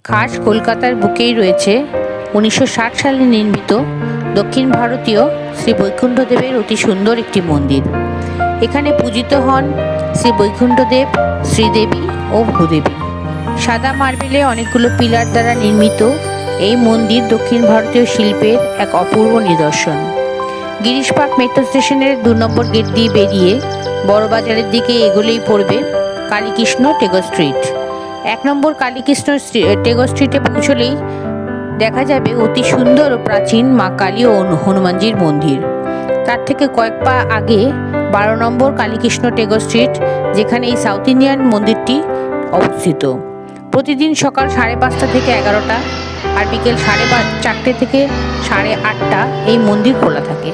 খাস কলকাতার বুকেই রয়েছে 1960 সালে নির্মিত দক্ষিণ ভারতীয় শ্রী বৈকুণ্ঠদেবের অতি সুন্দর একটি মন্দির। এখানে পূজিত হন শ্রী বৈকুণ্ঠদেব, শ্রীদেবী ও ভূদেবী। সাদা মার্বেলে অনেকগুলো পিলার দ্বারা নির্মিত এই মন্দির দক্ষিণ ভারতীয় শিল্পের এক অপূর্ব নিদর্শন। গিরিশ পার্ক মেট্রো স্টেশনের 2 নম্বর গেট দিয়ে বেরিয়ে বড়বাজারের দিকে এগোলেই পড়বে কালীকৃষ্ণ টেগোর স্ট্রিট। 1 নম্বর কালীকৃষ্ণ টেগোর স্ট্রিটে পৌঁছলেই দেখা যাবে অতি সুন্দর ও প্রাচীন মা কালী ও হনুমানজির মন্দির। তার থেকে কয়েক পা আগে 12 নম্বর কালীকৃষ্ণ টেগোর স্ট্রিট, যেখানে এই সাউথ ইন্ডিয়ান মন্দিরটি অবস্থিত। প্রতিদিন সকাল 5:30 থেকে 11টা আর বিকেল 4:30 থেকে 8:30 এই মন্দির খোলা থাকে।